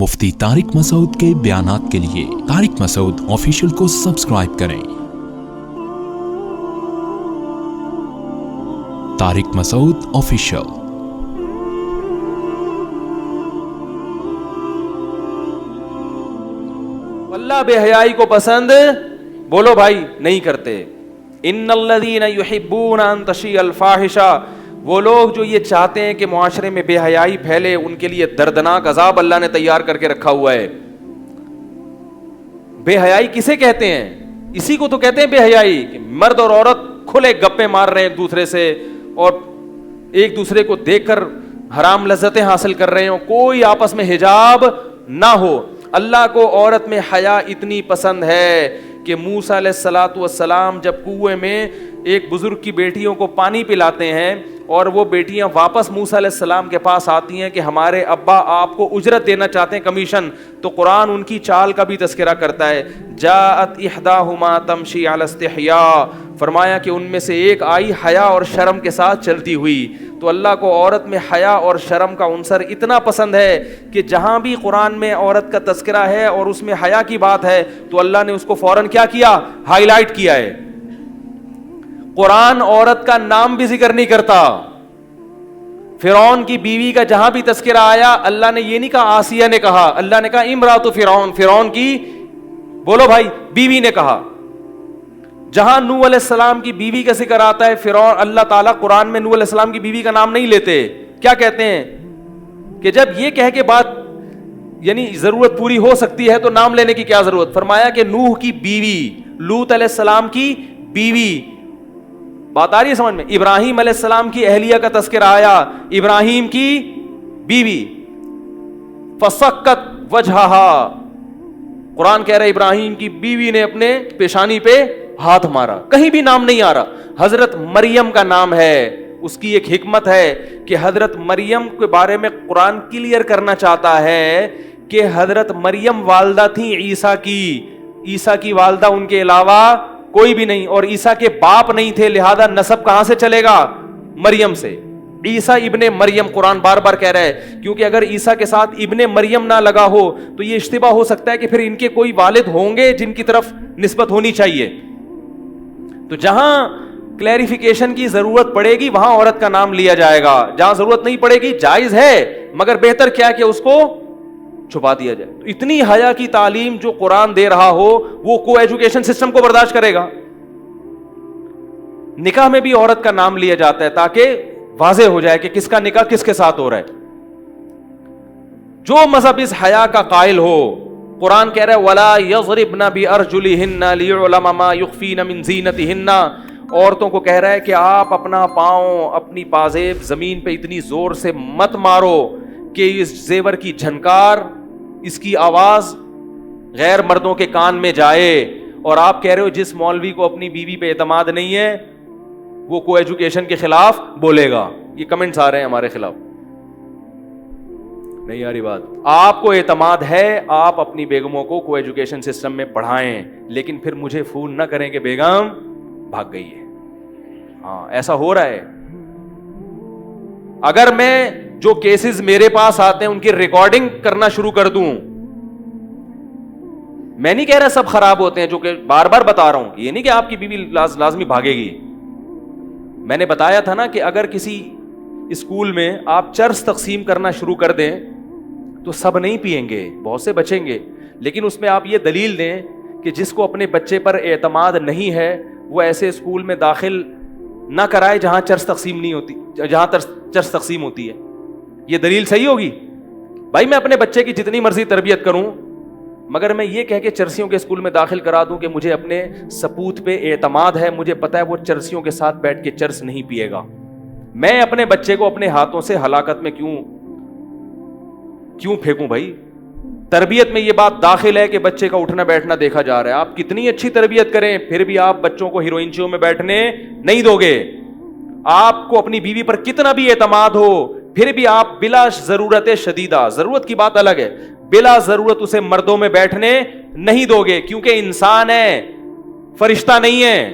مفتی طارق مسعود کے بیانات کے لیے طارق مسعود آفیشیل کو سبسکرائب کریں۔ طارق مسعود آفیشیل۔ اللہ بے حیائی کو پسند بولو بھائی نہیں کرتے۔ ان الذین یحبون ان تشیع الفاحشہ، وہ لوگ جو یہ چاہتے ہیں کہ معاشرے میں بے حیائی پھیلے، ان کے لیے دردناک عذاب اللہ نے تیار کر کے رکھا ہوا ہے۔ بے حیائی کسے کہتے ہیں؟ اسی کو تو کہتے ہیں بے حیائی، کہ مرد اور عورت کھلے گپے مار رہے ہیں ایک دوسرے سے، اور ایک دوسرے کو دیکھ کر حرام لذتیں حاصل کر رہے ہوں، کوئی آپس میں حجاب نہ ہو۔ اللہ کو عورت میں حیا اتنی پسند ہے کہ موسیٰ علیہ السلام جب کنویں میں ایک بزرگ کی بیٹیوں کو پانی پلاتے ہیں اور وہ بیٹیاں واپس موسیٰ علیہ السلام کے پاس آتی ہیں کہ ہمارے ابا آپ کو اجرت دینا چاہتے ہیں، کمیشن، تو قرآن ان کی چال کا بھی تذکرہ کرتا ہے۔ جاءت احداہما تمشی علی استحیاء، فرمایا کہ ان میں سے ایک آئی حیا اور شرم کے ساتھ چلتی ہوئی۔ تو اللہ کو عورت میں حیا اور شرم کا عنصر اتنا پسند ہے کہ جہاں بھی قرآن میں عورت کا تذکرہ ہے اور اس میں حیا کی بات ہے تو اللہ نے اس کو فوراً کیا کیا؟ ہائی لائٹ کیا ہے۔ قرآن عورت کا نام بھی ذکر نہیں کرتا۔ فرعون کی بیوی کا جہاں بھی تذکرہ آیا اللہ نے یہ نہیں کہا آسیہ نے کہا، اللہ نے کہا امرات فرعون، فرعون کی بولو بھائی بیوی نے کہا۔ جہاں نوح علیہ السلام کی بیوی کا ذکر آتا ہے فرعون، اللہ تعالیٰ قرآن میں نوح علیہ السلام کی بیوی کا نام نہیں لیتے۔ کیا کہتے ہیں کہ جب یہ کہہ کے بات یعنی ضرورت پوری ہو سکتی ہے تو نام لینے کی کیا ضرورت؟ فرمایا کہ نوح کی بیوی، لوط علیہ السلام کی بیوی، بات آ رہی ہے سمجھ میں؟ ابراہیم علیہ السلام کی اہلیہ کا تذکرہ آیا، ابراہیم کی بیوی۔ فسکت وجہہا، قرآن کہہ رہا ہے ابراہیم کی بیوی نے اپنے پیشانی پہ ہاتھ مارا، کہیں بھی نام نہیں آ رہا۔ حضرت مریم کا نام ہے، اس کی ایک حکمت ہے کہ حضرت مریم کے بارے میں قرآن کلیئر کرنا چاہتا ہے کہ حضرت مریم والدہ تھیں عیسیٰ کی، عیسیٰ کی والدہ ان کے علاوہ کوئی بھی نہیں، اور عیسیٰ کے باپ نہیں تھے، لہذا نسب کہاں سے چلے گا؟ مریم سے۔ عیسیٰ ابن مریم قرآن بار بار کہہ رہا ہے، کیونکہ اگر عیسیٰ کے ساتھ ابن مریم نہ لگا ہو تو یہ اشتباہ ہو سکتا ہے کہ پھر ان کے کوئی والد ہوں گے جن کی طرف نسبت ہونی چاہیے۔ تو جہاں کلیریفیکیشن کی ضرورت پڑے گی وہاں عورت کا نام لیا جائے گا، جہاں ضرورت نہیں پڑے گی جائز ہے، مگر بہتر کیا کہ اس کو چھپا دیا جائے۔ تو اتنی حیا کی تعلیم جو قرآن دے رہا ہو وہ کو ایجوکیشن سسٹم کو برداشت کرے گا؟ نکاح میں بھی عورت کا نام لیا جاتا ہے تاکہ واضح ہو جائے کہ کس کا نکاح کس کے ساتھ ہو رہا ہے۔ جو مذہب اس حیا کا قائل ہو، قرآن کہہ رہا ہے وَلَا يَضْرِبْنَ بِأَرْجُلِهِنَّ لِيُعْلَمَ مَا يُخْفِينَ مِن زِينَتِهِنَّ، عورتوں کو کہہ رہا ہے کہ آپ اپنا پاؤں، اپنی پازیب زمین پہ اتنی زور سے مت مارو کہ اس زیور کی جھنکار، اس کی آواز غیر مردوں کے کان میں جائے۔ اور آپ کہہ رہے ہو جس مولوی کو اپنی بیوی پہ اعتماد نہیں ہے وہ کو ایجوکیشن کے خلاف بولے گا۔ یہ کمنٹس آ رہے ہیں ہمارے خلاف، نہیں آ رہی بات؟ آپ کو اعتماد ہے، آپ اپنی بیگموں کو ایجوکیشن سسٹم میں پڑھائیں، لیکن پھر مجھے فون نہ کریں کہ بیگم بھاگ گئی ہے۔ ہاں ایسا ہو رہا ہے۔ اگر میں جو کیسز میرے پاس آتے ہیں ان کی ریکارڈنگ کرنا شروع کر دوں، میں نہیں کہہ رہا سب خراب ہوتے ہیں، جو کہ بار بار بتا رہا ہوں، یہ نہیں کہ آپ کی بیوی لازمی بھاگے گی۔ میں نے بتایا تھا نا کہ اگر کسی اسکول میں آپ چرس تقسیم کرنا شروع کر دیں تو سب نہیں پئیں گے، بہت سے بچیں گے، لیکن اس میں آپ یہ دلیل دیں کہ جس کو اپنے بچے پر اعتماد نہیں ہے وہ ایسے اسکول میں داخل نہ کرائے جہاں چرس تقسیم نہیں ہوتی، جہاں چرس تقسیم ہوتی ہے۔ یہ دلیل صحیح ہوگی؟ بھائی میں اپنے بچے کی جتنی مرضی تربیت کروں، مگر میں یہ کہہ کے چرسیوں کے اسکول میں داخل کرا دوں کہ مجھے اپنے سپوت پہ اعتماد ہے، مجھے پتا ہے وہ چرسیوں کے ساتھ بیٹھ کے چرس نہیں پیے گا، میں اپنے بچے کو اپنے ہاتھوں سے ہلاکت میں کیوں پھینکوں؟ بھائی تربیت میں یہ بات داخل ہے کہ بچے کا اٹھنا بیٹھنا دیکھا جا رہا ہے۔ آپ کتنی اچھی تربیت کریں پھر بھی آپ بچوں کو ہیروئن شو میں بیٹھنے نہیں دو گے۔ آپ کو اپنی بیوی پر کتنا بھی اعتماد ہو پھر بھی آپ بلا ضرورت شدیدہ، ضرورت کی بات الگ ہے، بلا ضرورت اسے مردوں میں بیٹھنے نہیں دو گے، کیونکہ انسان ہے، فرشتہ نہیں ہے۔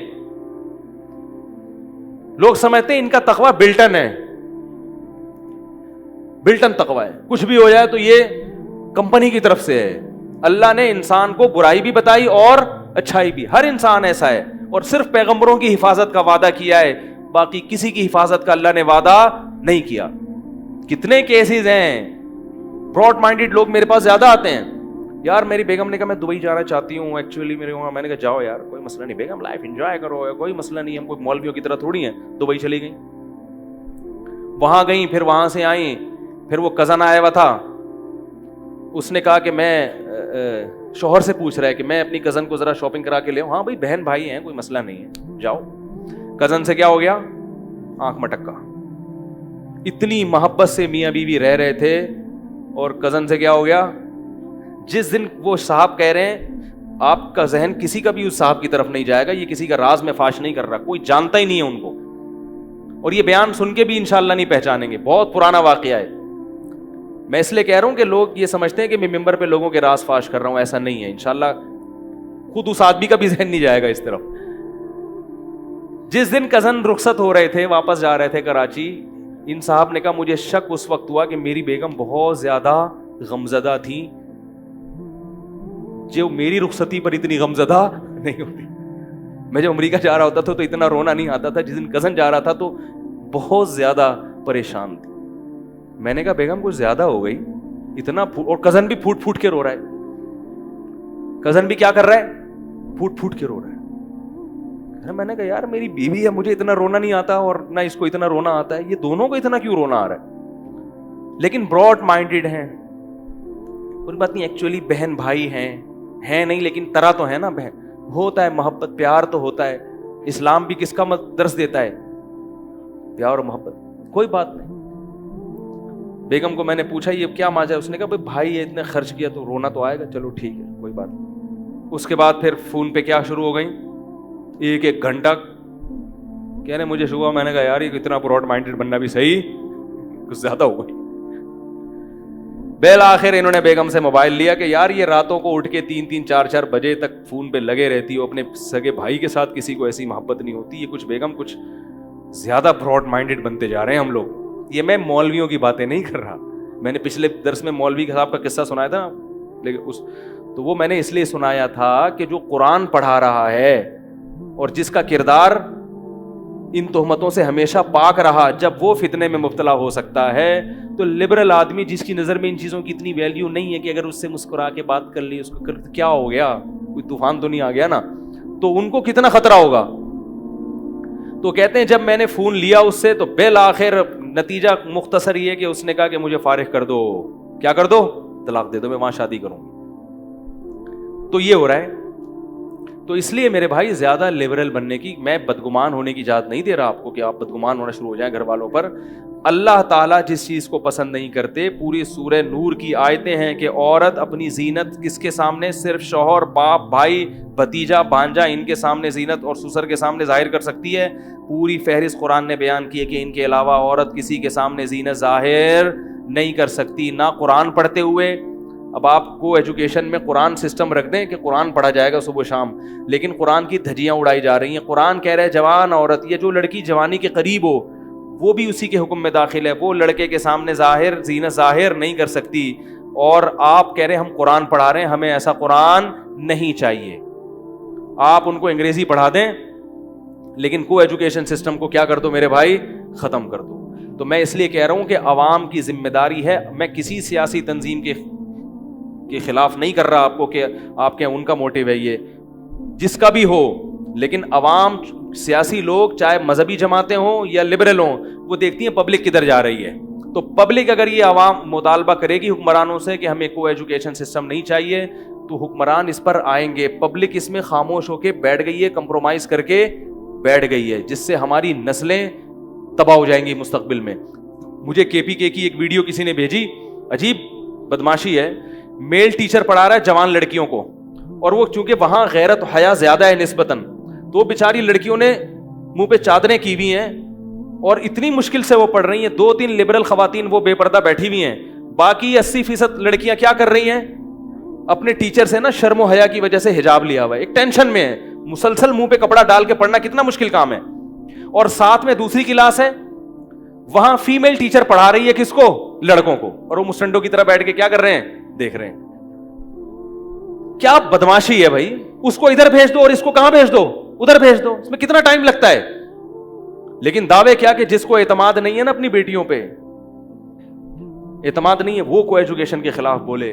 لوگ سمجھتے ہیں ان کا تقوی بلٹن ہے، بلٹن تقوی ہے، کچھ بھی ہو جائے تو یہ कंपनी की तरफ से है। अल्लाह ने इंसान को बुराई भी बताई और अच्छाई भी। हर इंसान ऐसा है, और सिर्फ पैगंबरों की हिफाजत का वादा किया है, बाकी किसी की हिफाजत का अल्लाह ने वादा नहीं किया। कितने केसेस हैं, ब्रॉड माइंडेड लोग मेरे पास ज्यादा आते हैं, यार मेरी बेगम ने कहा मैं दुबई जाना चाहती हूँ एक्चुअली मेरे वहाँ। मैंने कहा जाओ यार, कोई मसला नहीं बेगम, लाइफ एंजॉय करो, कोई मसला नहीं, हम कोई मौलवियों की तरह थोड़ी हैं। दुबई चली गई, वहां गई, फिर वहां से आई, फिर वो कजन आया हुआ था, उसने कहा कि मैं शोहर से पूछ रहा है कि मैं अपनी कजन को जरा शॉपिंग करा के ले आऊं। हाँ भाई बहन भाई हैं, कोई मसला नहीं है, जाओ। कजन से क्या हो गया, आंख मटक्का। इतनी मोहब्बत से मियां बीवी रह रहे थे, और कजन से क्या हो गया, जिस दिन वो साहब कह रहे हैं आपका जहन किसी का भी उस साहब की तरफ नहीं जाएगा, ये किसी का राज में फाश नहीं कर रहा, कोई जानता ही नहीं है उनको, और ये बयान सुन के भी इंशाअल्लाह नहीं पहचानेंगे। बहुत पुराना वाकया है। मैं इसलिए कह रहा हूं कि लोग ये समझते हैं कि मैं मिंबर पे लोगों के राज फाश कर रहा हूं, ऐसा नहीं है। इंशाअल्लाह खुद उस आदमी का भी जहन नहीं जाएगा इस तरफ। जिस दिन कजन रुखसत हो रहे थे, वापस जा रहे थे कराची, इन साहब ने कहा मुझे शक उस वक्त हुआ कि मेरी बेगम बहुत ज्यादा गमजदा थी, जो मेरी रुखसती पर इतनी गमजदा नहीं होती। मैं जब अमेरिका जा रहा होता था तो इतना रोना नहीं आता था, जिस दिन कजन जा रहा था तो बहुत ज्यादा परेशान थी। मैंने कहा बेगम कुछ ज्यादा हो गई, इतना और कजन भी फूट फूट के रो रहा है। कजन भी क्या कर रहा है, फूट फूट के रो रहा है। मैंने कहा यार मेरी बीवी है, मुझे इतना रोना नहीं आता और ना इसको इतना रोना आता है, ये दोनों को इतना क्यों रोना आ रहा है। लेकिन ब्रॉड माइंडेड हैं, कोई बात नहीं, एक्चुअली बहन भाई हैं नहीं, लेकिन तरह तो है ना बहन, होता है मोहब्बत प्यार तो होता है। इस्लाम भी किसका दर्स देता है, प्यार और मोहब्बत। कोई बात नहीं। बेगम को मैंने पूछा ये क्या माजा है, उसने कहा भाई ये इतने खर्च किया तो रोना तो आएगा, चलो ठीक है कोई बात नहीं। उसके बाद फिर फोन पे क्या शुरू हो गई, एक एक घंटा कहने मुझे शुरू हुआ। मैंने कहा यार ये इतना ब्रॉड माइंडेड बनना भी सही कुछ ज्यादा हो गई। बेल आखिर इन्होंने बेगम से मोबाइल लिया कि यार ये रातों को उठ के 3-3, 4-4 बजे तक फोन पे लगे रहती हो, अपने सगे भाई के साथ किसी को ऐसी मोहब्बत नहीं होती। ये कुछ बेगम कुछ ज्यादा ब्रॉड माइंडेड बनते जा रहे हैं हम लोग। ये मैं मौलवियों की बातें नहीं कर रहा, मैंने पिछले दर्स में मौलवी साहब का किस्सा सुनाया था, लेकिन तो वो मैंने इसलिए सुनाया था कि जो कुरान पढ़ा रहा है और जिसका किरदार इन तोहमतों से हमेशा पाक रहा, जब वो फितने में मुब्तला हो सकता है, तो लिबरल आदमी जिसकी नज़र में इन चीज़ों की इतनी वैल्यू नहीं है कि अगर उससे मुस्कुरा के बात कर ली, उसको क्या हो गया, कोई तूफान तो नहीं आ गया ना, तो उनको कितना खतरा होगा। तो कहते हैं जब मैंने फ़ोन लिया उससे, तो बिल आखिर नतीजा मुख्तसर ये कि उसने कहा कि मुझे फारिग कर दो। क्या कर दो, तलाक दे दो, मैं वहां शादी करूंगी। तो ये हो रहा है। तो इसलिए मेरे भाई ज्यादा लिबरल बनने की, मैं बदगुमान होने की इजाजत नहीं दे रहा आपको कि आप बदगुमान होना शुरू हो जाएं घर वालों पर। अल्लाह ताला जिस चीज को पसंद नहीं करते, पूरी सूरह नूर की आयतें हैं कि औरत अपनी जीनत किसके सामने, सिर्फ शौहर, बाप, भाई, भतीजा, भांजा, इनके सामने जीनत और ससुर के सामने जाहिर कर सकती है। पूरी फहरिस्त कुरान ने बयान की है कि इनके अलावा औरत किसी के सामने जीनत जाहिर नहीं कर सकती, ना कुरान पढ़ते हुए। अब आपको एजुकेशन में कुरान सिस्टम रख दें कि कुरान पढ़ा जाएगा सुबह शाम, लेकिन कुरान की धज्जियां उड़ाई जा रही हैं। कुरान कह रहा है जवान औरत, ये जो लड़की जवानी के करीब हो, वो भी उसी के हुक्म में दाखिल है। वो लड़के के सामने जाहिर जीनत जाहिर नहीं कर सकती, और आप कह रहे हैं हम कुरान पढ़ा रहे हैं, हमें ऐसा कुरान नहीं चाहिए। आप उनको अंग्रेजी पढ़ा दें, लेकिन को एजुकेशन सिस्टम को क्या कर दो मेरे भाई, खत्म कर दो। तो मैं इसलिए कह रहा हूं कि अवाम की जिम्मेदारी है। मैं किसी सियासी तंजीम के खिलाफ नहीं कर रहा आपको कि आपके उनका मोटिव है ये, जिसका भी हो, लेकिन अवाम, सियासी लोग, चाहे मजहबी जमातें हों या लिबरल हों, वो देखती हैं पब्लिक किधर जा रही है। तो पब्लिक अगर ये अवाम मुतालबा करेगी हुक्मरानों से कि हमें को एजुकेशन सिस्टम नहीं चाहिए, तो हुक्मरान इस पर आएंगे। पब्लिक इसमें खामोश होकर बैठ गई है, कंप्रोमाइज करके बैठ गई है, जिससे हमारी नस्लें तबाह हो जाएंगी मुस्तकबिल में। मुझे KPK की एक वीडियो किसी ने भेजी, अजीब बदमाशी है। मेल टीचर पढ़ा रहा है जवान लड़कियों को, और वो चूंकि वहां गैरत हया ज्यादा है निस्बतन, तो बेचारी लड़कियों ने मुंह पे चादरें की हुई हैं और इतनी मुश्किल से वो पढ़ रही हैं। 2-3 लिबरल खवातीन वो बेपर्दा बैठी हुई हैं, बाकी 80% लड़कियां क्या कर रही हैं, अपने टीचर से ना शर्म हया की वजह से हिजाब लिया हुआ है, एक टेंशन में है। मुसलसल मुंह पे कपड़ा डाल के पढ़ना कितना मुश्किल काम है। और साथ में दूसरी क्लास है, वहां फीमेल टीचर पढ़ा रही है किसको, लड़कों को, और वो मुस्टंडों की तरह बैठ के क्या कर रहे हैं, دیکھ رہے ہیں. کیا بدماشی ہے بھائی, اس کو ادھر بھیج دو اور اس کو کہاں بھیج دو, ادھر بھیج دو, اس میں کتنا ٹائم لگتا ہے. لیکن دعوے کیا کہ جس کو اعتماد نہیں ہے نا اپنی بیٹیوں پہ, اعتماد نہیں ہے, وہ کو ایجوکیشن کے خلاف بولے.